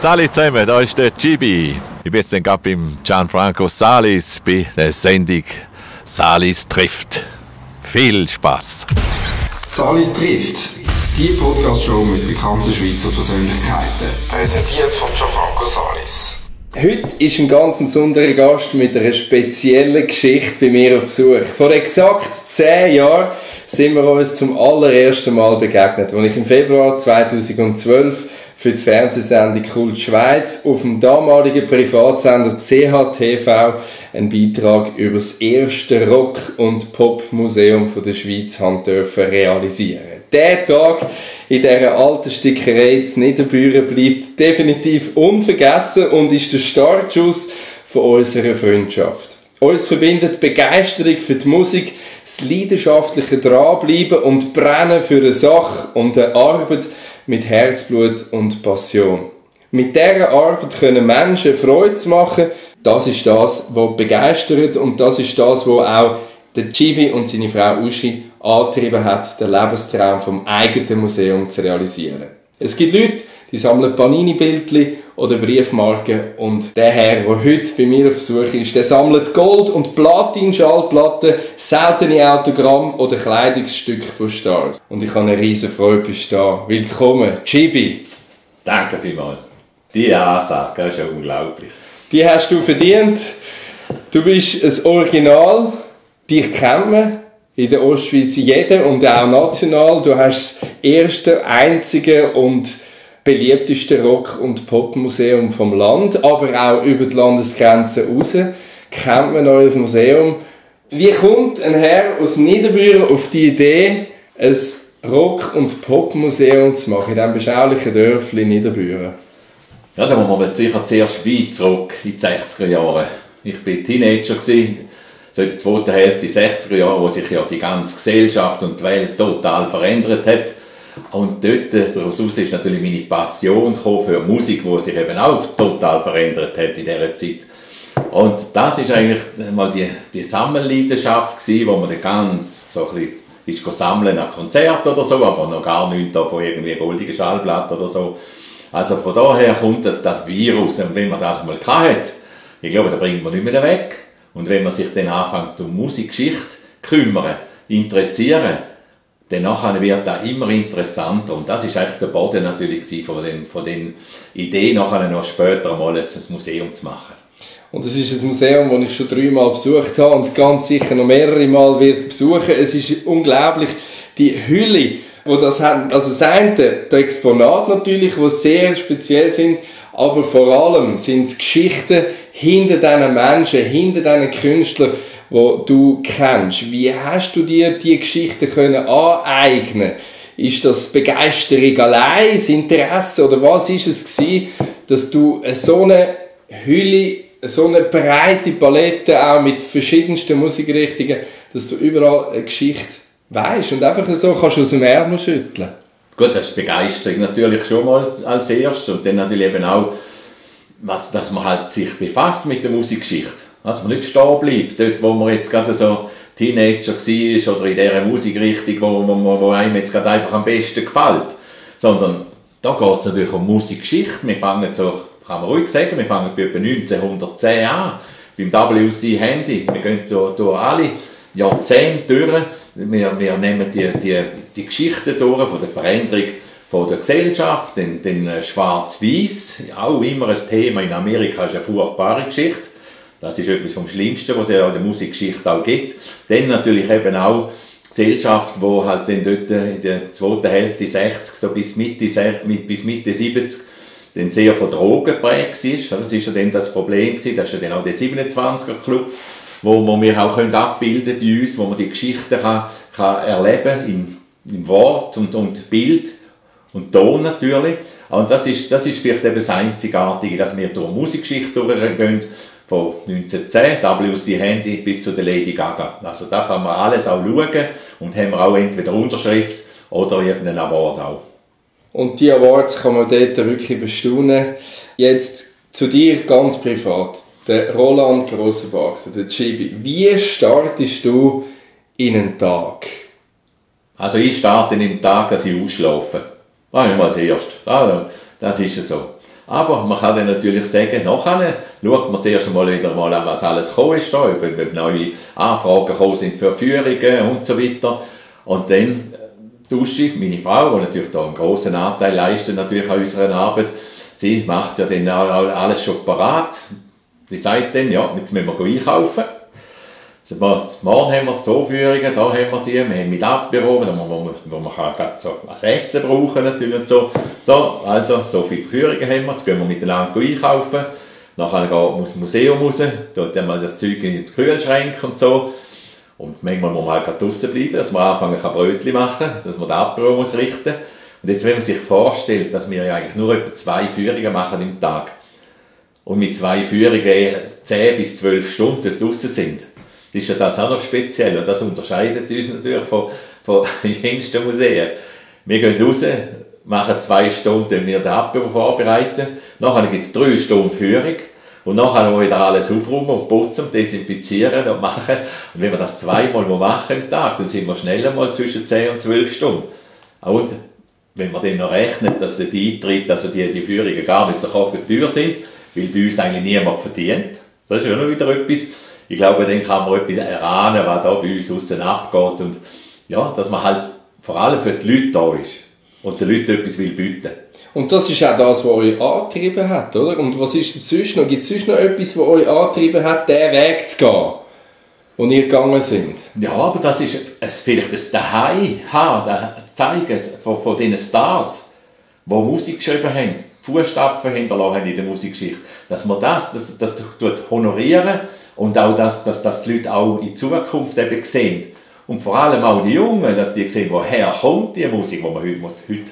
Salut zusammen, da ist der Chibi. Ich bin jetzt gerade beim Gianfranco Salis bei der Sendung Salis trifft. Viel Spaß. Salis trifft, die Podcast-Show mit bekannten Schweizer Persönlichkeiten. Präsentiert von Gianfranco Salis. Heute ist ein ganz besonderer Gast mit einer speziellen Geschichte bei mir auf Besuch. Vor exakt 10 Jahren sind wir uns zum allerersten Mal begegnet, als ich im Februar 2012 für die Fernsehsendung Kult Schweiz auf dem damaligen Privatsender CHTV einen Beitrag über das erste Rock- und Popmuseum der Schweiz realisieren. Der Tag in dieser alten Stickerei in Niederbüren bleibt definitiv unvergessen und ist der Startschuss von unserer Freundschaft. Uns verbindet Begeisterung für die Musik, das leidenschaftliche Dranbleiben und Brennen für eine Sache und eine Arbeit mit Herzblut und Passion. Mit dieser Arbeit können Menschen Freude machen. Das ist das, was begeistert, und das ist das, was auch der Chibi und seine Frau Uschi angetrieben hat, den Lebenstraum vom eigenen Museum zu realisieren. Es gibt Leute, die sammeln Panini-Bildchen oder Briefmarken, und der Herr, der heute bei mir auf Besuch ist, der sammelt Gold- und Platin-Schallplatten, seltene Autogramme oder Kleidungsstücke von Stars. Und ich habe eine riesen Freude, bist du da. Willkommen, Chibi. Danke vielmals. Die Ansage, das ist ja unglaublich. Die hast du verdient. Du bist ein Original. Dich kennt man in der Ostschweiz jeder und auch national. Du hast das erste, einzige und beliebteste Rock- und Popmuseum vom Land, aber auch über die Landesgrenzen raus kennt man euer Museum. Wie kommt ein Herr aus Niederbüren auf die Idee, ein Rock- und Popmuseum zu machen in diesem beschaulichen Dörfchen Niederbüren? Ja, da muss man sicher zuerst weit zurück in die 60er Jahre. Ich war Teenager, so in der zweiten Hälfte der 60er Jahre, wo sich ja die ganze Gesellschaft und die Welt total verändert hat. Und daraus ist natürlich meine Passion für Musik, die sich eben auch total verändert hat in dieser Zeit. Und das ist eigentlich mal die Sammelleidenschaft gewesen, wo man dann ganz so ein bisschen ist sammeln an Konzerten oder so, aber noch gar nichts von irgendwie goldigen Schallplatten oder so. Also von daher kommt das Virus, und wenn man das mal hat, ich glaube, da bringt man nicht mehr weg. Und wenn man sich dann anfängt um Musikgeschichte kümmern, interessieren, dann nachher wird das immer interessanter. Und das ist eigentlich der Boden natürlich von den Ideen, nachher noch später mal ein Museum zu machen. Und es ist ein Museum, das ich schon 3-mal besucht habe und ganz sicher noch mehrere Mal wird besuchen. Es ist unglaublich, die Hülle, wo das haben. Also das eine, der Exponat natürlich, die sehr speziell sind, aber vor allem sind es Geschichten hinter diesen Menschen, hinter diesen Künstlern, die du kennst. Wie hast du dir diese Geschichten aneignen? Ist das Begeisterung allein, das Interesse, oder was ist es gewesen, dass du so eine Hülle, so eine breite Palette auch mit verschiedensten Musikrichtungen, dass du überall eine Geschichte weisst und einfach so kannst aus dem Ärmel schütteln? Gut, das ist Begeisterung natürlich schon mal als erstes, und dann natürlich eben auch, dass man halt sich befasst mit der Musikgeschichte. Dass man nicht stehen bleibt, dort wo man jetzt gerade so Teenager war oder in dieser Musikrichtung, wo einem jetzt gerade einfach am besten gefällt. Sondern da geht es natürlich um Musikgeschichte. Wir fangen so, kann man ruhig sagen, wir fangen bei etwa 1910 an, beim WC Handy. Wir gehen durch alle Jahrzehnte durch. Wir nehmen die Geschichten durch von der Veränderung von der Gesellschaft, den Schwarz-Weiß, auch immer ein Thema in Amerika, ist eine furchtbare Geschichte. Das ist etwas vom Schlimmsten, was es in der Musikgeschichte auch gibt. Dann natürlich eben auch die Gesellschaft, die halt dann dort in der zweiten Hälfte 60 so bis Mitte 70 dann sehr von Drogen geprägt war. Das war ja dann das Problem. Das ist ja dann auch der 27er-Club, wo wir auch abbilden bei uns, wo man die Geschichten kann erleben in Wort und Bild und Ton natürlich. Und das ist vielleicht eben das Einzigartige, dass wir durch Musikgeschichte durchgehen, von 1910, WC Handy bis zu der Lady Gaga. Also da kann man alles auch schauen und haben wir auch entweder Unterschrift oder irgendeinen Award auch. Und die Awards kann man dort wirklich bestaunen. Jetzt zu dir ganz privat. Der Roland Grossenbach, der Chibi. Wie startest du in einen Tag? Also ich starte in den Tag, dass ich ausschlafe. Das ist mal das Erste. Das ist so. Aber man kann dann natürlich sagen, nachher schaut man zuerst einmal wieder mal an, was alles gekommen ist, da, ob neue Anfragen gekommen sind für Führungen und so weiter. Und dann Uschi, meine Frau, die natürlich da einen grossen Anteil leistet natürlich an unserer Arbeit, sie macht ja dann alles schon parat. Die sagt dann, ja, jetzt müssen wir einkaufen. Morgen haben wir so Führungen, da haben wir die, wir haben mit Abbüro, wo man gerade so was Essen brauchen natürlich und so. So, also, so viele Führungen haben wir, jetzt gehen wir miteinander einkaufen. Nachher gehen wir ins Museum raus, dort haben wir das Zeug in den Kühlschrank und so. Und manchmal muss man halt gerade draussen bleiben, dass man anfangen kann Brötchen machen, dass man den Abbüro muss richten. Und jetzt, wenn man sich vorstellt, dass wir ja eigentlich nur etwa 2 Führungen machen im Tag und mit 2 Führungen 10 bis 12 Stunden draussen sind, ist ja das auch noch speziell und das unterscheidet uns natürlich von jüngsten Museen. Wir gehen raus, machen 2 Stunden, wir den Abbau vorbereiten, nachher gibt es 3 Stunden Führung und nachher noch wieder alles aufräumen und putzen und desinfizieren und machen. Und wenn wir das 2-mal machen im Tag, dann sind wir schnell mal zwischen 10 und 12 Stunden. Und wenn man dann noch rechnet, dass der Eintritt, also die Führungen gar nicht so teuer sind, weil bei uns eigentlich niemand verdient, das ist ja noch wieder etwas. Ich glaube, dann kann man etwas erahnen, was da bei uns aussen abgeht und ja, dass man halt vor allem für die Leute da ist und den Leuten etwas will bieten. Und das ist auch das, was euch angetrieben hat, oder? Und was ist es sonst noch? Gibt es sonst noch etwas, was euch angetrieben hat, diesen Weg zu gehen, wo ihr gegangen sind? Ja, aber das ist vielleicht das Daheim haben, das Zeigen von diesen Stars, die Musik geschrieben haben, Fußstapfen hinterlassen in der Musikgeschichte, dass man das honorieren und auch, dass die Leute auch in Zukunft eben sehen. Und vor allem auch die Jungen, dass die sehen, woher kommt die Musik, die man heute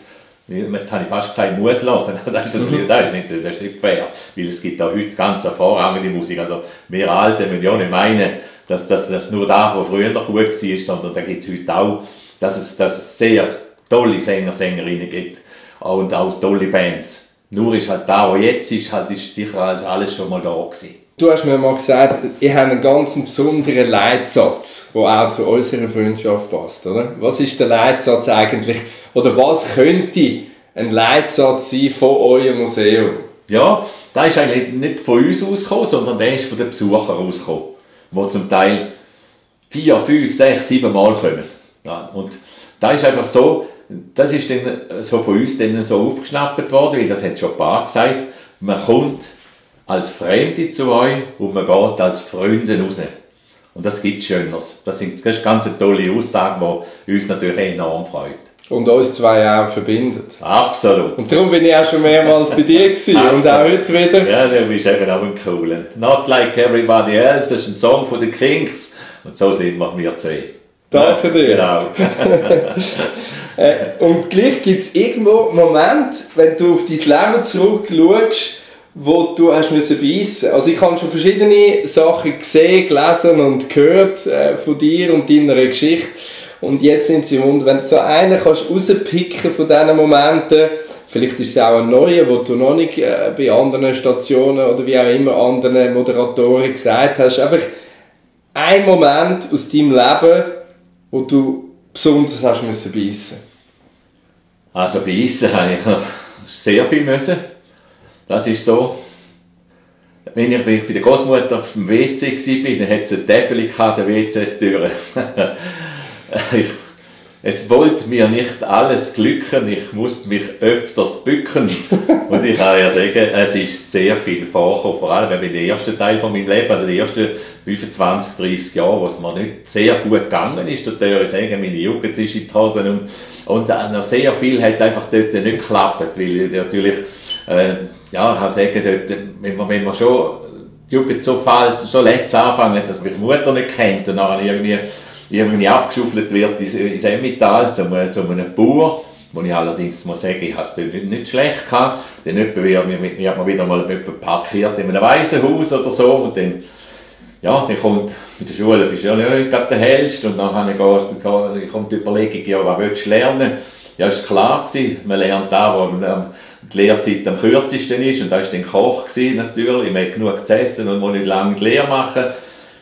jetzt habe ich fast gesagt, muss hören. Das ist nicht fair, weil es gibt auch heute ganz hervorragende Musik. Also wir Alten müssen ja nicht meinen, dass das nur da, wo früher gut war, sondern da gibt es heute auch, dass es sehr tolle Sänger, Sängerinnen gibt und auch tolle Bands. Nur ist halt da, wo jetzt ist sicher alles schon mal da gewesen. Du hast mir mal gesagt, ihr habt einen ganz besonderen Leitsatz, der auch zu unserer Freundschaft passt, oder? Was ist der Leitsatz eigentlich, oder was könnte ein Leitsatz sein von eurem Museum? Ja, der ist eigentlich nicht von uns ausgekommen, sondern der ist von den Besuchern ausgekommen, die zum Teil 4, 5, 6, 7 Mal kommen. Ja, und da ist einfach so, das ist dann so von uns dann so aufgeschnappt worden, weil das hat schon ein paar gesagt, man kommt als Fremde zu euch und man geht als Freunde raus. Und das gibt es Schöneres. Das ist ganz eine tolle Aussage, die uns natürlich enorm freut. Und uns 2 auch verbindet. Absolut. Und darum bin ich auch schon mehrmals bei dir gewesen und auch heute wieder. Ja, du bist eben auch ein Cooler. Not Like Everybody Else, das ist ein Song von den Kings. Und so sind wir 2. Danke dir. Genau. Und gleich gibt es irgendwo einen Moment, wenn du auf dein Leben zurückschaust, wo du hast beißen musst. Also ich habe schon verschiedene Sachen gesehen, gelesen und gehört von dir und deiner Geschichte. Und jetzt sind sie Wunder, wenn du so einen kannst rauspicken von diesen Momenten, vielleicht ist es auch ein neuer, wo du noch nicht bei anderen Stationen oder wie auch immer anderen Moderatoren gesagt hast, einfach ein Moment aus deinem Leben, wo du besonders hast müssen beißen. Also beißen habe ich sehr viel müssen. Das ist so. Wenn ich bei der Großmutter auf dem WC war, dann hat es eine Tafel an der WC-Tür. Es wollte mir nicht alles glücken, ich musste mich öfters bücken. Und ich kann ja sagen, es ist sehr viel vorgekommen, vor allem in den ersten Teil von meinem Leben, also die ersten 25, 30 Jahre, wo es mir nicht sehr gut gegangen ist, da würde ich sagen, meine Jugend ist in die Hosen und noch sehr viel hat einfach dort nicht geklappt, weil natürlich, ja, ich kann sagen, dort, wenn man schon die Jugend so letzt anfangen, dass mich die Mutter nicht kennt und dann irgendwie abgeschaufelt wird ins Emmental zu einem Bauer, wo ich allerdings muss sagen, ich habe es nicht schlecht gehabt. Dann wird man wieder mal parkiert in einem Waisenhaus oder so und dann kommt mit der Schule, bist du ja nicht gerade der Hellste und dann kommt die Überlegung, ja, was willst du lernen? Ja, es war klar gewesen, man lernt da, wo die Lehrzeit am kürzesten ist und da war dann Koch gewesen, natürlich, man hat genug zu essen und muss nicht lange die Lehre machen.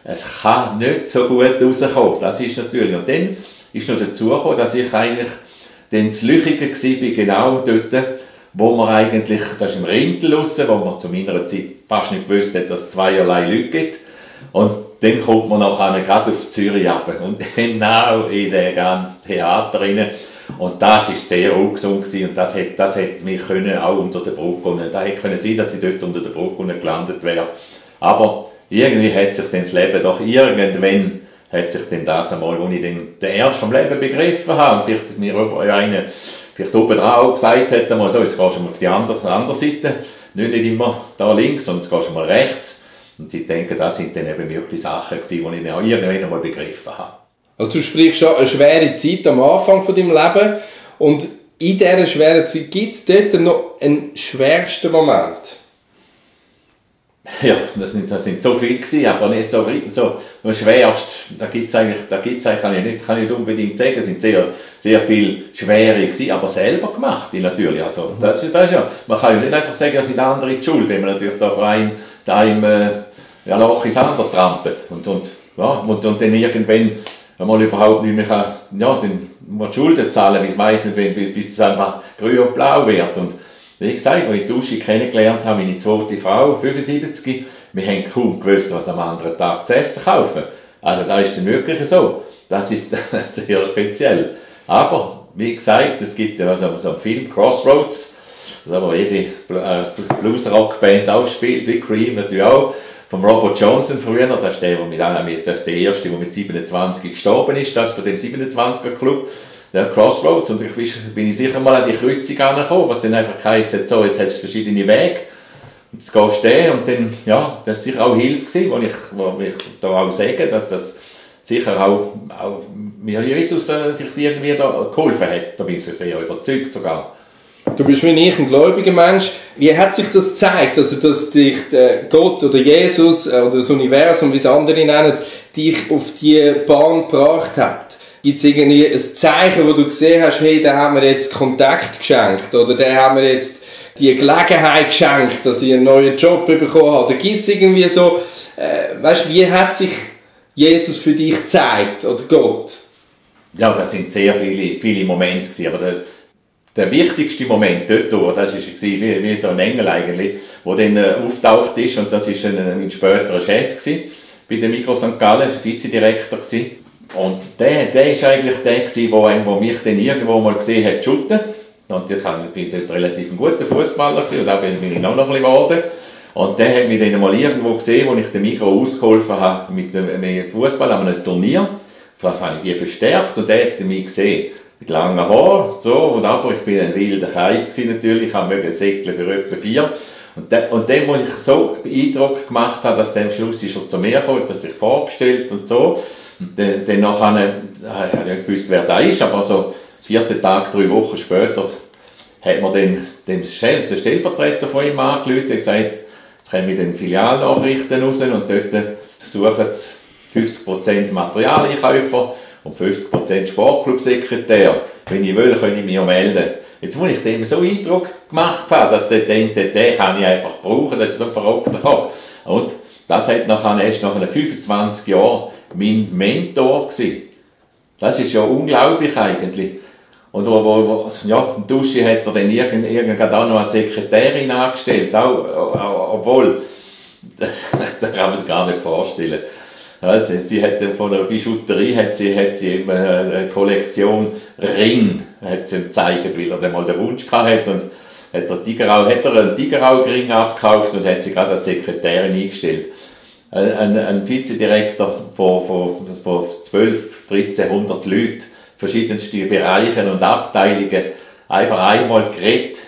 Es kann nicht so gut rauskommen, das ist natürlich. Und dann ist noch dazu gekommen, dass ich eigentlich dann zu Lüchigen war, genau dort, wo man eigentlich, das ist im Rintel raus, wo man zu meiner Zeit fast nicht gewusst hat, dass es zweierlei Leute gibt. Und dann kommt man nachher gerade auf Zürich runter und genau in das ganze Theater rein. Und das war sehr ungesund und das hätte mich können auch unter der Brücke, da hätte können sein, dass ich dort unter der Brücke gelandet wäre. Aber irgendwie hat sich dann das Leben doch irgendwann, hat sich dann das einmal, als ich den Ernst vom Leben begriffen habe, und vielleicht mir einer vielleicht oben drauf auch gesagt hat, einmal so, jetzt gehst du mal auf die andere Seite, nicht immer da links, sondern jetzt gehst du mal rechts. Und ich denke, das sind dann eben wirklich Sachen gewesen, die ich dann auch irgendwann einmal begriffen habe. Also du sprichst schon eine schwere Zeit am Anfang von deinem Leben und in dieser schweren Zeit gibt es dort noch einen schwersten Moment? Ja, das sind so viele gewesen, aber nicht so schwerst. Da gibt's eigentlich kann ich nicht unbedingt sagen, es sind sehr viel schwere gewesen, aber selber gemacht, natürlich. Also, das ist ja, man kann ja nicht einfach sagen, es sind andere die Schuld, wenn man natürlich da vor einem Loch ins andere trampelt. Und dann irgendwann einmal überhaupt nicht mehr kann, ja, dann muss die Schulden zahlen, bis es einfach grün und blau wird. Und wie gesagt, als ich die Uschi kennengelernt habe, meine zweite Frau, 75, wir haben kaum gewusst, was am anderen Tag zu essen kaufen. Also das ist dann wirklich so. Das ist sehr speziell. Aber, wie gesagt, es gibt ja so einen Film, Crossroads, wo jede Blues-Rock-Band auch spielt, wie Cream natürlich auch, von Robert Johnson früher, das ist der erste, der mit 27 gestorben ist, das ist von dem 27er-Club. Der Crossroads, und bin ich sicher mal an die Kreuzung angekommen, was dann einfach heisst, so, jetzt hast du verschiedene Wege, und jetzt gehst du den, und dann, ja, das war sicher auch Hilfe gewesen, wo ich da auch sage, dass das sicher auch mir Jesus vielleicht irgendwie da geholfen hat, da bin ich sehr überzeugt sogar. Du bist wie ich ein gläubiger Mensch. Wie hat sich das gezeigt, also dass dich Gott oder Jesus oder das Universum, wie es andere nennen, dich auf die Bahn gebracht hat? Gibt es irgendwie ein Zeichen, wo du gesehen hast, hey, der hat mir jetzt Kontakt geschenkt oder der hat mir jetzt die Gelegenheit geschenkt, dass ich einen neuen Job bekommen habe? Oder gibt es irgendwie so, weißt, wie hat sich Jesus für dich gezeigt oder Gott? Ja, das sind sehr viele Momente gewesen, aber der wichtigste Moment dort, das war wie so ein Engel eigentlich, der dann auftaucht ist, und das war ein späterer Chef gewesen, bei der Migros St. Gallen, Vizedirektor gewesen. Und der war eigentlich der, der mich dann irgendwo mal gesehen hat, shooten. Und ich bin dort relativ ein guter Fußballer gewesen, und da bin ich noch ein bisschen geworden. Und der hat mich dann mal irgendwo gesehen, wo ich den Migros ausgeholfen habe mit dem Fußball an einem Turnier. Da habe ich die verstärkt, und der hat mich gesehen. Mit langen Haaren, so, und aber ich bin ein wilder Kai natürlich, ich habe segeln für etwa 4. Und dann, wo ich so Eindruck gemacht habe, dass der am Schluss ist er zu mir gekommen, dass sich vorgestellt und so. Und dann nachher, ich habe nicht gewusst, wer da ist, aber so 14 Tage, 3 Wochen später, hat man dann den Stellvertreter von ihm angerufen und gesagt, jetzt kommen wir den Filialnachrichten raus, und dort suchen sie 50% Materialeinkäufer und 50% Sportclubsekretär. Wenn ich will, kann ich mich melden. Jetzt muss ich dem so Eindruck gemacht haben, dass der denkt, den kann ich einfach brauchen, das ist so ein verrückter Kopf. Und das hat erst nach 25 Jahren mein Mentor gewesen. Das ist ja unglaublich eigentlich. Und die Uschi hat er dann irgendwann auch noch als Sekretärin angestellt, obwohl, das kann man sich gar nicht vorstellen. Also, sie hat von der Bijouterie hat sie eben eine Kollektion Ring hat sie gezeigt, weil er dann mal den Wunsch hatte, und hat einen Tigerauge-Ring abgekauft und hat sie gerade als Sekretärin eingestellt. Ein Vizedirektor von 1300 Leuten, verschiedenste Bereiche und Abteilungen, einfach einmal geredet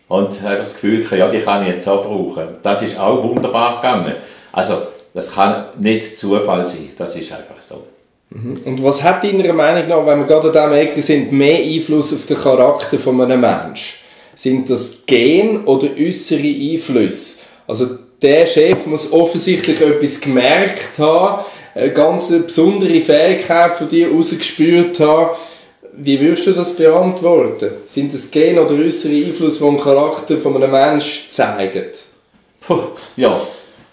und einfach das Gefühl, ja, die kann ich jetzt auch brauchen. Das ist auch wunderbar gegangen. Also, das kann nicht Zufall sein, das ist einfach so. Und was hat deiner Meinung nach, wenn wir gerade an diesem Ecke sind, mehr Einfluss auf den Charakter von einem Menschen? Sind das Gen oder äußere Einflüsse? Also der Chef muss offensichtlich etwas gemerkt haben, eine ganz besondere Fähigkeit von dir herausgespürt haben. Wie würdest du das beantworten? Sind das Gen oder äußere Einflüsse, die den Charakter von einem Menschen zeigen? Ja.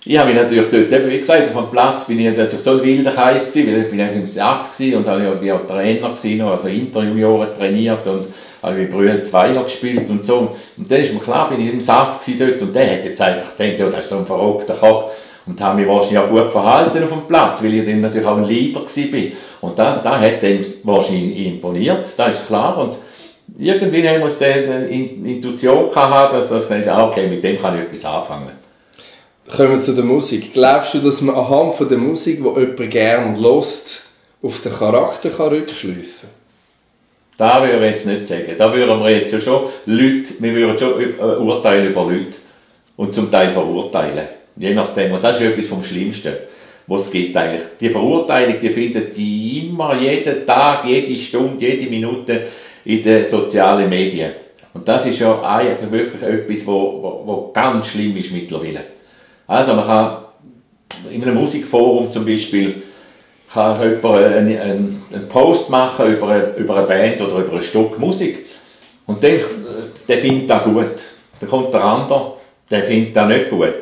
Ich habe mich natürlich dort, eben, wie gesagt, auf dem Platz bin ich natürlich so ein wilder Kai gewesen, weil ich bin im SAF gewesen und bin auch Trainer gewesen, also Interjunioren trainiert und habe mit Brühl Zweier gespielt und so. Und dann ist mir klar, bin ich im SAF gewesen dort und der hat jetzt einfach gedacht, ja, das ist so ein verrückter Kopf. Und habe mich wahrscheinlich auch gut verhalten auf dem Platz, weil ich dann natürlich auch ein Leader war. Und da hat dem wahrscheinlich imponiert, das ist klar. Und irgendwie haben wir uns die Intuition gehabt, dass ich dachte, okay, mit dem kann ich etwas anfangen. Kommen wir zu der Musik. Glaubst du, dass man anhand von der Musik, die jemand gerne hört, auf den Charakter rückschliessen kann? Das würde ich jetzt nicht sagen. Da würden wir jetzt ja schon wir würden schon urteilen über Leute und zum Teil verurteilen. Je nachdem. Und das ist etwas vom Schlimmsten, was es gibt eigentlich. Die Verurteilung, die findet die immer, jeden Tag, jede Stunde, jede Minute in den sozialen Medien. Und das ist ja eigentlich wirklich etwas, was ganz schlimm ist mittlerweile. Also man kann in einem Musikforum zum Beispiel kann jemand einen Post machen über eine Band oder über ein Stück Musik und der findet das gut. Dann kommt der andere, der findet das nicht gut.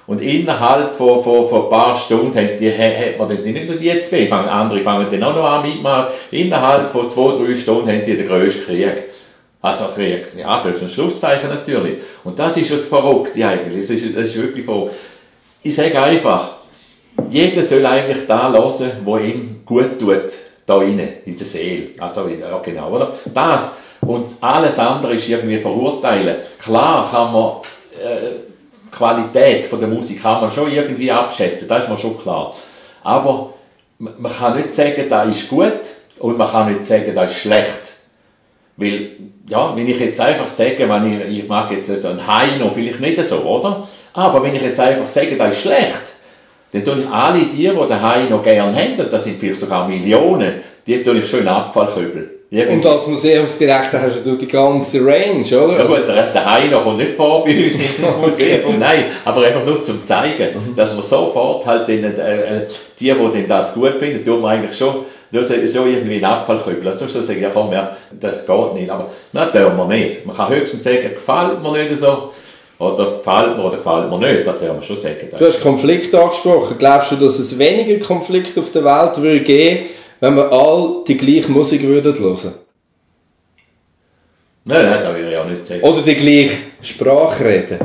Und innerhalb von ein paar Stunden hat man das nicht nur die zwei, andere fangen dann auch noch an mitmachen. Innerhalb von 2-3 Stunden haben die den grössten Krieg. Also Krieg, ja, für ein Schlusszeichen natürlich. Und das ist das Verrückte eigentlich. Das ist wirklich von, ich sage einfach, jeder soll eigentlich da hören, was ihm gut tut, da rein, in der Seele. Also, ja genau, oder? Das und alles andere ist irgendwie verurteilen. Klar kann man die Qualität von der Musik kann man schon irgendwie abschätzen, das ist mir schon klar. Aber man kann nicht sagen, das ist gut und man kann nicht sagen, das ist schlecht. Weil, ja, wenn ich jetzt einfach sage, ich mag jetzt so einen Heino, vielleicht nicht so, oder? Aber wenn ich jetzt einfach sage, das ist schlecht, dann tue ich alle die den Heino gerne haben, das sind vielleicht sogar Millionen, die tue ich schon in Abfallkübel. Und als Museumsdirektor hast du die ganze Range, oder? Ja gut, der Heino kommt nicht vor bei uns im Museum, nein, aber einfach nur zum zeigen, dass man sofort halt die das gut finden, tun wir eigentlich schon irgendwie in Abfallkübel. Sonst sagen ja komm, ja, das geht nicht, aber das tun wir nicht. Man kann höchstens sagen, gefällt mir nicht so, oder gefällt mir oder gefällt mir nicht, das tun wir schon sagen. Du hast Konflikte angesprochen. Glaubst du, dass es weniger Konflikte auf der Welt würde geben, wenn wir alle die gleiche Musik hören würden? Nein, das würde ich auch nicht sagen. Oder die gleiche Sprache reden?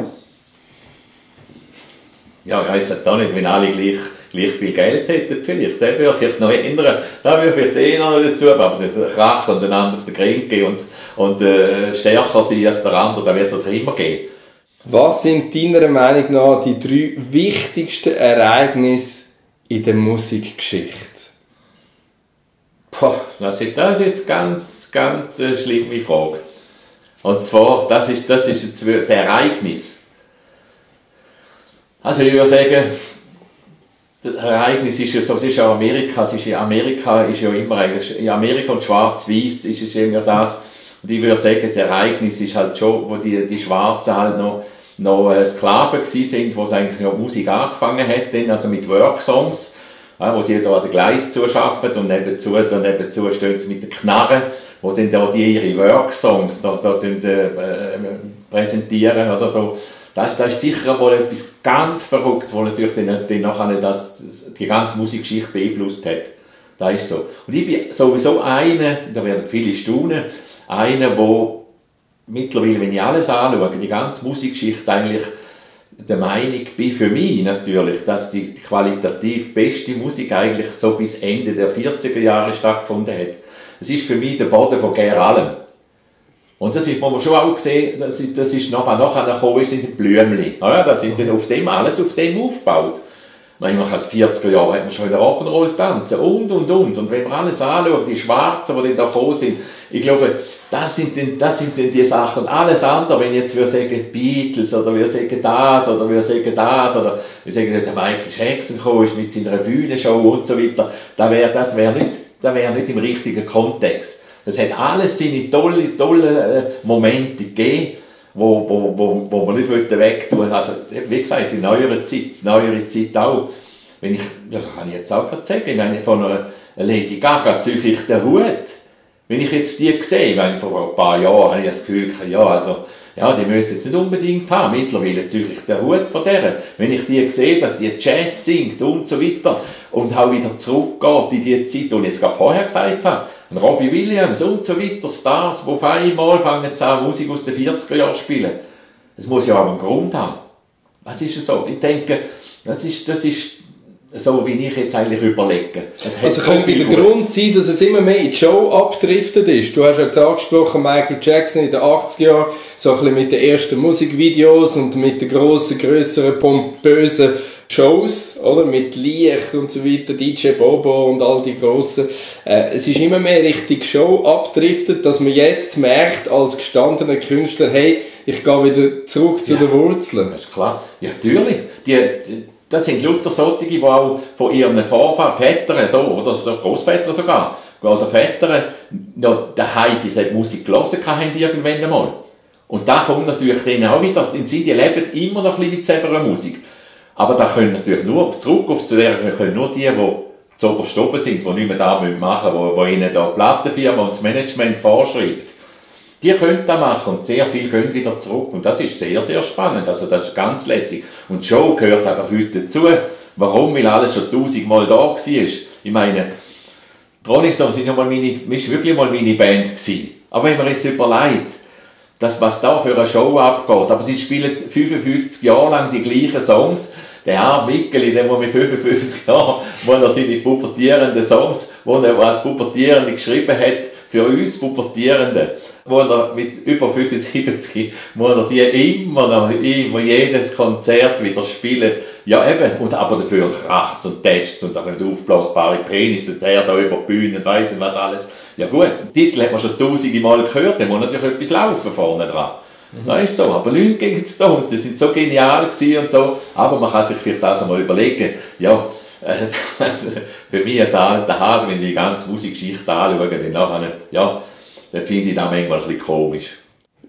Ja, ich weiss auch nicht, wenn alle gleich viel Geld hätten, vielleicht. Das würde vielleicht noch ändern. Das würde vielleicht eher noch dazu, aber der Krach und einander auf den Grind gehen und stärker sein als der andere, das wird es auch immer geben. Was sind deiner Meinung nach die 3 wichtigsten Ereignisse in der Musikgeschichte? Das ist jetzt ganz eine schlimme Frage. Und zwar, das ist jetzt das Ereignis. Also ich würde sagen, das Ereignis ist ja so, es ist ja Amerika, ist ja immer eigentlich, in Amerika und Schwarz-Weiß ist es immer das. Und ich würde sagen, das Ereignis ist halt schon, wo die Schwarzen halt noch Sklaven gewesen sind, wo es eigentlich noch Musik angefangen hat, dann, also mit Worksongs, ja, wo die da an den Gleis zuschaffen und nebenzu stehen sie mit den Knarren, wo dann da die ihre Worksongs präsentieren oder so. Das ist sicher wohl etwas ganz Verrücktes, was natürlich dann nachher die ganze Musikgeschichte beeinflusst hat. Das ist so. Und ich bin sowieso einer, da werden viele staunen, einer, der mittlerweile, wenn ich alles anschaue, die ganze Musikgeschichte eigentlich der Meinung bin, für mich natürlich, dass die qualitativ beste Musik eigentlich so bis Ende der 40er Jahre stattgefunden hat. Es ist für mich der Boden von Ger Allen. Und das ist, wo man schon auch gesehen, das ist nachher gekommen ist in den Blümli. Ja, das sind dann alles auf dem aufgebaut. Manchmal als 40er Jahre hat man schon in der Rock'n'Roll tanzen und. Und wenn man alles anschaut, die Schwarzen, die dann da gekommen sind, ich glaube, das sind dann die Sachen. Alles andere, wenn ich jetzt würde sagen Beatles oder wir sagen das oder wir sagen das oder wir sagen, der Michael Jackson gekommen ist mit seiner Bühnenshow und so weiter, das wäre nicht im richtigen Kontext. Es hat alles seine tolle Momente gegeben, wo man nicht wegtun wollte. Also, wie gesagt, in neuerer Zeit auch. Wenn ich, ja, kann ich jetzt auch gerade sagen, ich meine, von einer Lady Gaga ziehe ich den Hut. Wenn ich jetzt die sehe, vor ein paar Jahren habe ich das Gefühl, ja, also, Ja, die müsst jetzt nicht unbedingt haben. Mittlerweile ziehe ich den Hut von der. Wenn ich die sehe, dass die Jazz singt und so weiter und auch wieder zurückgeht in die Zeit, die ich jetzt gerade vorher gesagt habe, Robbie Williams und so weiter, Stars, die auf einmal fangen an, Musik aus den 40er Jahren spielen. Das muss ja auch einen Grund haben. Was ist es so? Ich denke, das ist so, wie ich jetzt eigentlich überlege. Also könnte der Grund sein, dass es immer mehr in die Show abgedriftet ist. Du hast ja jetzt angesprochen, Michael Jackson in den 80er Jahren, so ein bisschen mit den ersten Musikvideos und mit den grossen, grösseren, pompösen Shows, oder? Mit Licht und so weiter, DJ Bobo und all die grossen. Es ist immer mehr Richtung Show abgedriftet, dass man jetzt merkt, als gestandener Künstler, hey, ich gehe wieder zurück zu den Wurzeln. Das ist klar. Ja, natürlich. Das sind lauter solche, die auch von ihren Vorfahren, Vätern, so, oder so Großvätern sogar, oder Vätern, ja, daheim diese Musik gelesen haben irgendwann einmal. Und da kommt natürlich dann auch wieder, die leben immer noch ein bisschen mit selber Musik. Aber da können natürlich nur, zurück auf zu der, können nur die zu oberst oben sind, die nicht mehr da machen müssen, wo ihnen da die Plattenfirma und das Management vorschreibt. Die können das machen und sehr viel gehen wieder zurück. Und das ist sehr, sehr spannend. Also das ist ganz lässig. Und die Show gehört einfach heute dazu. Warum? Weil alles schon 1000-mal da war. Ich meine, die Rolling Stones ist wirklich mal meine Band gewesen. Aber wenn man jetzt überlegt, was da für eine Show abgeht, aber sie spielen 55 Jahre lang die gleichen Songs. Der arme Mickeli, der mit 55 Jahren, wo er seine pubertierenden Songs, die er als Pubertierende geschrieben hat, für uns Pubertierende, wo er mit über 75, wo er die immer jedes Konzert wieder spielen. Ja eben, und aber dafür kracht und tätscht und da können aufblasbare Penisse und der da über die Bühne und weiss nicht was alles. Ja gut, den Titel hat man schon tausende Mal gehört, da muss natürlich etwas laufen vorne dran. Das ist so, aber nichts gegen die Stones, die sind so genial gewesen und so, aber man kann sich vielleicht das einmal überlegen, ja, für mich als alter Hase, wenn ich die ganze Musikgeschichte anschaue, dann nachher, ja, dann finde ich das manchmal ein bisschen komisch.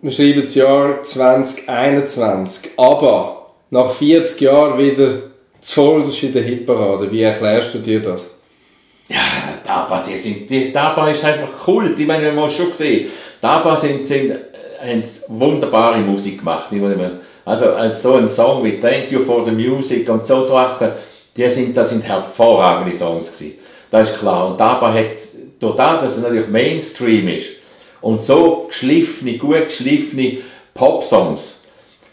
Wir schreiben das Jahr 2021, aber nach 40 Jahren wieder zuvorderst in der Hitparade. Wie erklärst du dir das? Ja, DABA ist einfach Kult. Ich meine, man muss schon sehen, DABA haben wunderbare Musik gemacht. Also so ein Song wie Thank You for the Music und so Sachen, das sind hervorragende Songs gewesen. Das ist klar. Und DABA hat, durch das, dass es natürlich Mainstream ist, und so gut geschliffene Pop-Songs,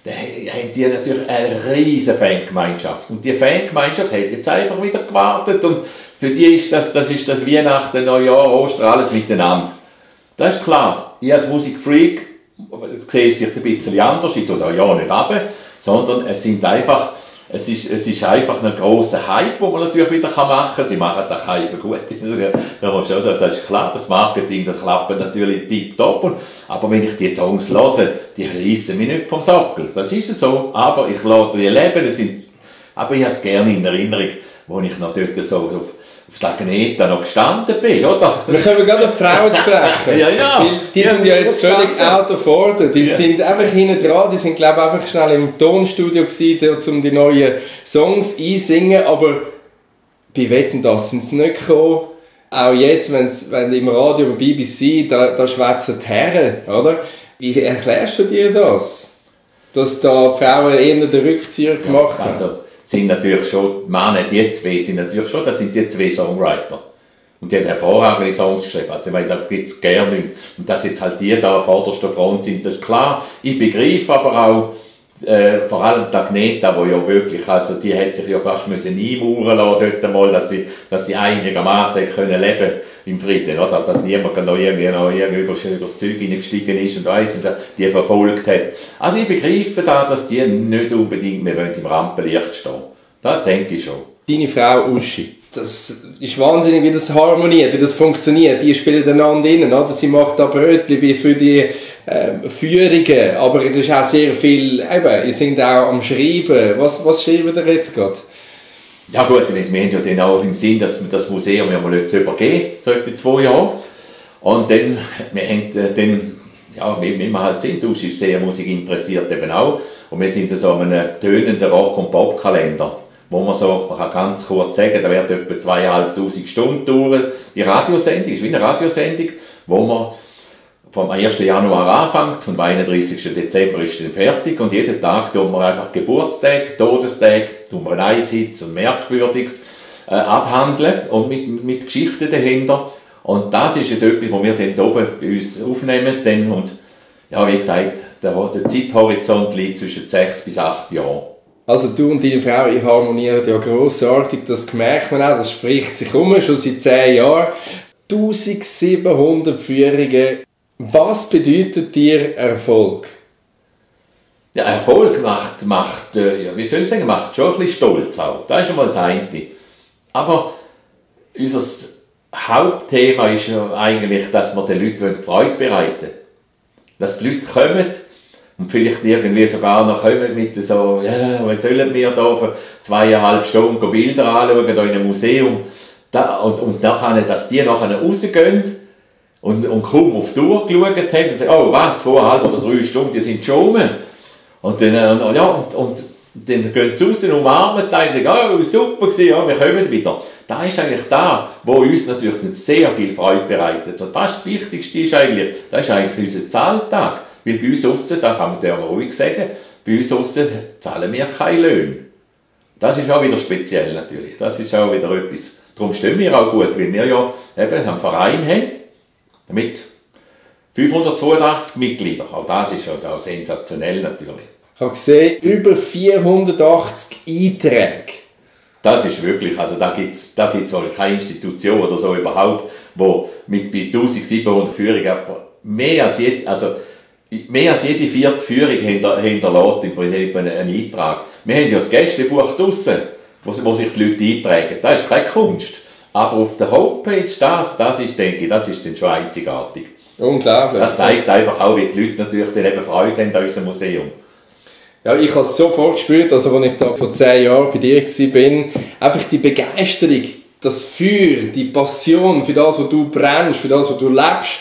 da haben die natürlich eine riesige Fangemeinschaft. Und die Fangemeinschaft hat jetzt einfach wieder gewartet und für die ist das Weihnachten, Neujahr, Ostern, alles miteinander. Das ist klar. Ich als Musikfreak sehe es vielleicht ein bisschen anders, ich tue da ja nicht runter, sondern es ist einfach ein grosser Hype, den man natürlich wieder machen kann. Sie machen den Hype gut. Das ist klar, das Marketing, das klappt natürlich tipptopp. Aber wenn ich die Songs höre, die reissen mich nicht vom Sockel. Das ist so, aber ich lasse die leben. Aber ich habe es gerne in Erinnerung, wo ich noch dort so auf der Agneta noch gestanden bin, oder? Wir können gerade auf Frauen sprechen. Ja. Die sind ja jetzt völlig out of order. Die sind einfach hinten dran, die sind glaube ich einfach schnell im Tonstudio gewesen, um die neuen Songs einsingen, aber bei Wetten, das sind sie nicht gekommen. Auch jetzt, wenn im Radio oder BBC, da schwätzen die Herren, oder? Wie erklärst du dir das? Dass da die Frauen eher den Rückzieher gemacht haben? Also, sind natürlich schon, die zwei sind natürlich schon, das sind die zwei Songwriter. Und die haben hervorragende Songs geschrieben. Also, ich meine, da gibt es gerne nicht. Und dass jetzt halt die da an vorderster Front sind, das ist klar. Ich begreife aber auch, vor allem die Agneta, die ja wirklich, also die hat sich ja fast einmauern lassen dort mal, dass sie einigermaßen können leben im Frieden, oder? Dass niemand noch irgendwie über das Zeug hineingestiegen ist und weiss, die verfolgt hat. Also ich begreife da, dass die nicht unbedingt mehr im Rampenlicht stehen. Das denke ich schon. Deine Frau Uschi, das ist wahnsinnig, wie das harmoniert, wie das funktioniert. Die spielen einander innen, oder? Sie macht da Brötchen für die Führungen, aber es ist auch sehr viel, eben, ihr seid auch am Schreiben. Was schreiben ihr jetzt gerade? Ja gut, wir haben ja dann auch im Sinn, dass wir das Museum ja mal jetzt übergeben, so etwa 2 Jahre. Und dann, wir haben dann, ja, wie wir halt sind, Uschi ist sehr musikinteressiert eben auch. Und wir sind so an einem tönenden Rock- und Pop-Kalender, wo man kann ganz kurz sagen, da wird etwa 2500 Stunden dauern. Die Radiosendung ist wie eine Radiosendung, wo man vom 1. Januar anfängt, vom 31. Dezember ist es fertig und jeden Tag tun wir einfach Geburtstag, Todestag, tun wir ein Einsitz und Merkwürdiges abhandeln und mit Geschichten dahinter. Und das ist jetzt etwas, was wir dann hier oben bei uns aufnehmen. Dann, und ja, wie gesagt, der Zeithorizont liegt zwischen 6 bis 8 Jahren. Also du und deine Frau, ihr harmoniert ja grossartig, das merkt man auch, das spricht sich schon seit 10 Jahren. 1700 Führungen. Was bedeutet dir Erfolg? Ja, Erfolg macht wie soll ich sagen, macht schon ein bisschen stolz auch. Das ist einmal das eine. Aber unser Hauptthema ist ja eigentlich, dass wir den Leuten Freude bereiten wollen. Dass die Leute kommen und vielleicht irgendwie sogar noch kommen mit so, ja, was sollen wir da für 2,5 Stunden Bilder anschauen, hier in einem Museum. Und nachher, dass die nachher rausgehen und kaum auf die Uhr geschaut haben und sagen, oh, was, 2,5 oder 3 Stunden, die sind schon rum. Und dann gehen sie raus und umarmen die und sagen, oh, super gewesen, ja, wir kommen wieder. Das ist eigentlich da, wo uns natürlich sehr viel Freude bereitet. Und das Wichtigste ist eigentlich, das ist eigentlich unser Alltag. Weil bei uns aussen, da kann man ruhig sagen, bei uns aussen zahlen wir keine Löhne. Das ist auch wieder speziell natürlich. Das ist auch wieder etwas. Darum stehen wir auch gut, weil wir ja eben einen Verein haben mit 582 Mitgliedern. Auch das ist auch sensationell natürlich. Ich habe gesehen, über 480 Einträge. Das ist wirklich, also da gibt's wohl keine Institution oder so überhaupt, wo mit bei 1700 Führungen mehr als jede vierte Führung hinterlässt im Prinzip einen Eintrag. Wir haben ja das Gästebuch draussen, wo sich die Leute eintragen. Das ist keine Kunst. Aber auf der Homepage, das ist, denke ich, das ist dann schon einzigartig. Unglaublich. Das zeigt einfach auch, wie die Leute natürlich dann eben Freude haben an unserem Museum. Ja, ich habe es sofort gespürt, also als ich da vor 10 Jahren bei dir war, einfach die Begeisterung, das Feuer, die Passion für das, was du brennst, für das, was du lebst.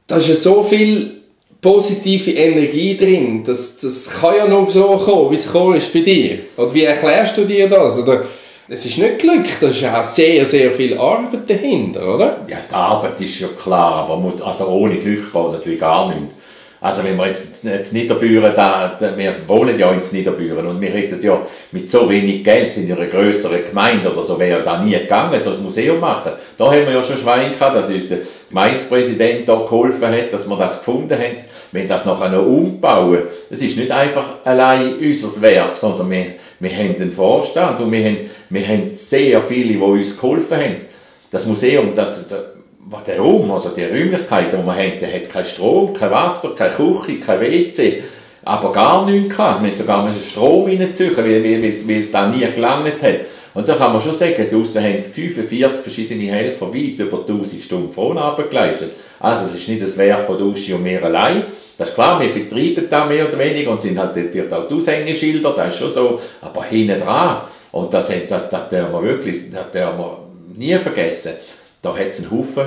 Da ist ja so viel positive Energie drin. Das kann ja nur so kommen, wie es gekommen ist bei dir. Oder wie erklärst du dir das? Oder, es ist nicht Glück, da ist auch sehr, sehr viel Arbeit dahinter, oder? Ja, die Arbeit ist ja klar, aber also ohne Glück geht natürlich gar nichts. Also wenn wir jetzt Niederbüren, wir wollen ja ins Niederbüren und wir hätten ja mit so wenig Geld in einer grösseren Gemeinde oder so wäre da nie gegangen, so ein Museum machen. Da haben wir ja schon Schwein gehabt, dass uns der Gemeindepräsident da geholfen hat, dass wir das gefunden haben. Wenn das nachher noch umbauen, das ist nicht einfach allein unser Werk, sondern wir haben den Vorstand und wir haben sehr viele, die uns geholfen haben. Das Museum, der Raum, also die Räumlichkeiten, die wir haben, da hat es keinen Strom, kein Wasser, keine Küche, kein WC, aber gar nichts gehabt. Wir mussten sogar Strom reinziehen, weil es da nie gelangt hat. Und so kann man schon sagen, draussen haben 45 verschiedene Helfer weit über 1000 Stunden Fronarbeit geleistet. Also es ist nicht das Werk von Uschi und mir allein. Das ist klar, wir betreiben da mehr oder weniger und sind halt dort auch die Aushängeschilder, das ist schon so, aber hinten dran. Und das dürfen wir nie vergessen. Da hat es einen Haufen,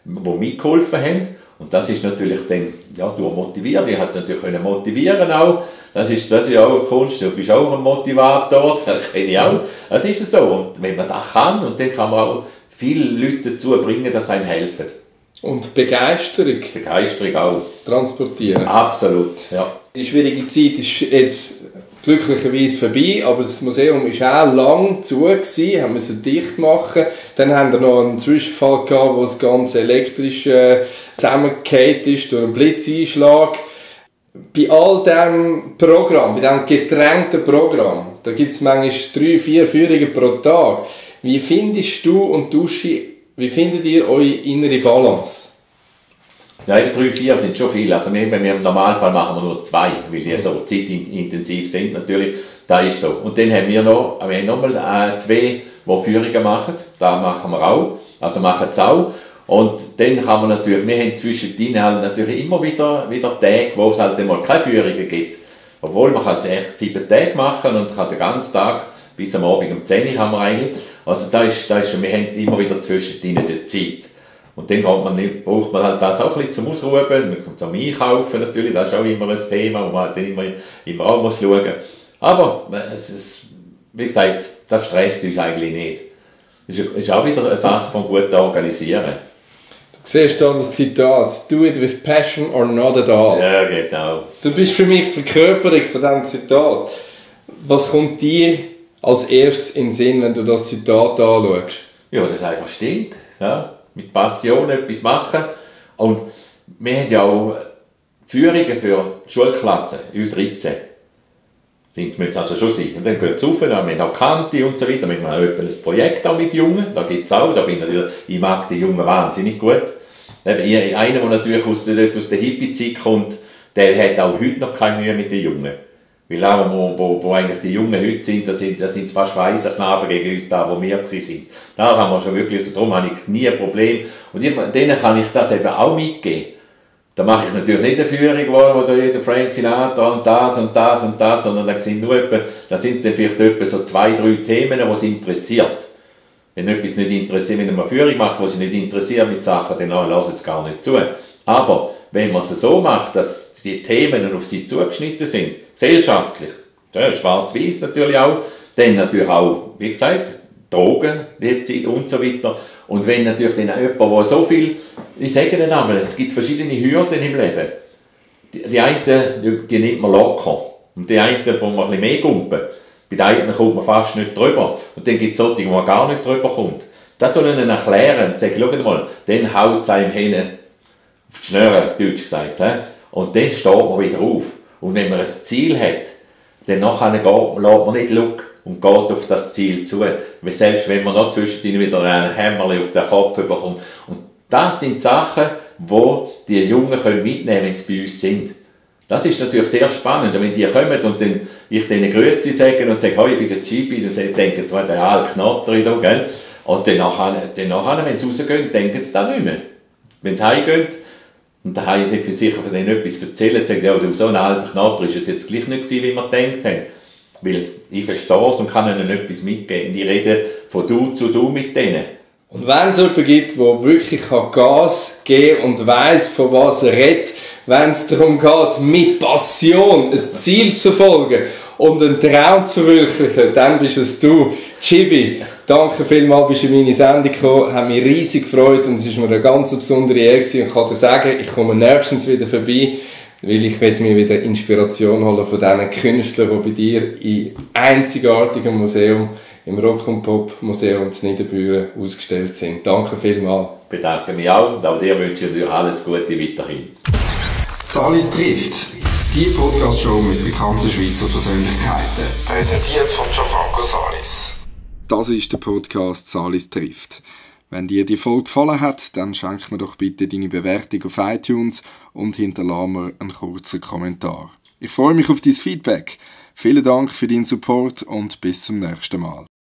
die mitgeholfen haben. Und das ist natürlich dann, ja, du motiviert. Ich habe es natürlich motivieren auch. Das ist auch eine Kunst. Du bist auch ein Motivator, das kenne ich auch. Das ist so. Und wenn man das kann, und dann kann man auch viele Leute dazu bringen, dass einem helfen. Und Begeisterung. Begeisterung auch. Transportieren. Absolut, ja. Die schwierige Zeit ist jetzt glücklicherweise vorbei, aber das Museum war auch lang zu gewesen, haben müssen dicht machen. Dann haben wir noch einen Zwischenfall gehabt, wo das Ganze elektrisch zusammengefallen ist durch einen Blitzeinschlag. Bei all diesem Programm, bei diesem gedrängten Programm, da gibt es manchmal 3-4 Führungen pro Tag. Wie findest du und Uschi, wie findet ihr eure innere Balance? Ja, 3-4 sind schon viele. Also im Normalfall machen wir nur 2, weil die so zeitintensiv sind natürlich. Das ist so. Und dann haben wir noch mal 2, die Führungen machen. Da machen wir auch. Also machen es auch. Und dann kann man natürlich, wir haben zwischendrin halt natürlich immer wieder Tage, wo es halt mal keine Führungen gibt. Obwohl man kann es echt 7 Tage machen und kann den ganzen Tag bis am Abend um 10 Uhr haben wir eigentlich. Also da ist schon, wir haben immer wieder zwischendrin die Zeit. Und dann braucht man halt das auch ein bisschen zum Ausruhen, man kommt zum Einkaufen natürlich, das ist auch immer ein Thema, wo man halt immer auch muss schauen. Aber wie gesagt, das stresst uns eigentlich nicht. Es ist auch wieder eine Sache von gut organisieren. Siehst du das Zitat? Do it with passion or not at all. Ja, genau. Du bist für mich die Verkörperung von diesem Zitat. Was kommt dir als erstes in den Sinn, wenn du das Zitat anschaust? Ja, das einfach stimmt. Ja, mit Passion etwas machen. Und wir haben ja auch Führungen für Schulklassen, U13. Sind wir jetzt also schon sein. Und dann geht es rauf, dann haben wir auch Kante und so weiter. Wir haben auch ein Projekt auch mit Jungen, da gibt es auch, ich mag die Jungen wahnsinnig gut. Einer, der natürlich aus der Hippie-Zeit kommt, der hat auch heute noch keine Mühe mit den Jungen. Weil auch, wo eigentlich die Jungen heute sind, da sind es fast Waisenknaben gegen uns da, wo wir waren. Da haben wir schon wirklich, so, darum habe ich nie ein Problem. Und denen kann ich das eben auch mitgeben. Da mache ich natürlich nicht eine Führung, wo der Frank Sinatra und das und das und das, sondern da sind es dann vielleicht etwa so 2, 3 Themen, die sie interessiert. Wenn etwas nicht interessiert, wenn man eine Führung macht, die sie nicht interessiert mit Sachen, dann lassen sie es gar nicht zu. Aber wenn man es so macht, dass die Themen auf sie zugeschnitten sind, gesellschaftlich, ja, schwarz-weiß natürlich auch, dann natürlich auch, wie gesagt, Drogen, und so weiter. Und wenn natürlich dann jemand, der so viel, ich sage den Namen, es gibt verschiedene Hürden im Leben. Die einen, die nimmt man locker. Und die einen, wo man ein bisschen mehr gumpen. Bei den einen kommt man fast nicht drüber. Und dann gibt es solche, wo man gar nicht drüber kommt. Das soll ich ihnen erklären und sagen, schau mal, dann haut es einem hin auf die Schnüre, deutsch gesagt. Und dann steht man wieder auf. Und wenn man ein Ziel hat, dann nachher lässt man nicht schauen und geht auf das Ziel zu. Weil selbst wenn man noch zwischendurch wieder ein Hämmerchen auf den Kopf bekommt. Und das sind Sachen, die die Jungen mitnehmen können, wenn sie bei uns sind. Das ist natürlich sehr spannend. Und wenn die kommen und dann ich denen Grüezi sage und sage, hey, ich bin der Chibi, dann denken sie, der alte Knotteri da, gell? Und dann nachher, wenn sie rausgehen, denken sie da nicht mehr. Wenn sie heimgehen, und daheim sicher von denen etwas erzählen, sagen, ja, du, so ein alter Knotter ist es jetzt gleich nicht gewesen, wie wir gedacht haben. Weil ich verstehe es und kann ihnen etwas mitgeben. Ich rede von du zu du mit denen. Und wenn es jemanden gibt, der wirklich Gas geben kann und weiss, von was er redet, wenn es darum geht, mit Passion ein Ziel zu verfolgen und einen Traum zu verwirklichen, dann bist es du. Chibi, danke vielmals, bist du in meine Sendung gekommen, hat mich riesig gefreut und es war mir eine ganz besondere Ehre und ich kann dir sagen, ich komme nächstens wieder vorbei, weil ich mir wieder Inspiration holen von diesen Künstlern, die bei dir im einzigartigen Museum, im Rock- und Pop-Museum in Niederbüren ausgestellt sind. Danke vielmals. Ich bedanke mich auch und auch dir wünsche ich dir alles Gute weiterhin. Salis trifft. Die Podcast-Show mit bekannten Schweizer Persönlichkeiten. Präsentiert von Gianfranco Salis. Das ist der Podcast Salis trifft. Wenn dir die Folge gefallen hat, dann schenk mir doch bitte deine Bewertung auf iTunes und hinterlasse mir einen kurzen Kommentar. Ich freue mich auf dein Feedback. Vielen Dank für deinen Support und bis zum nächsten Mal.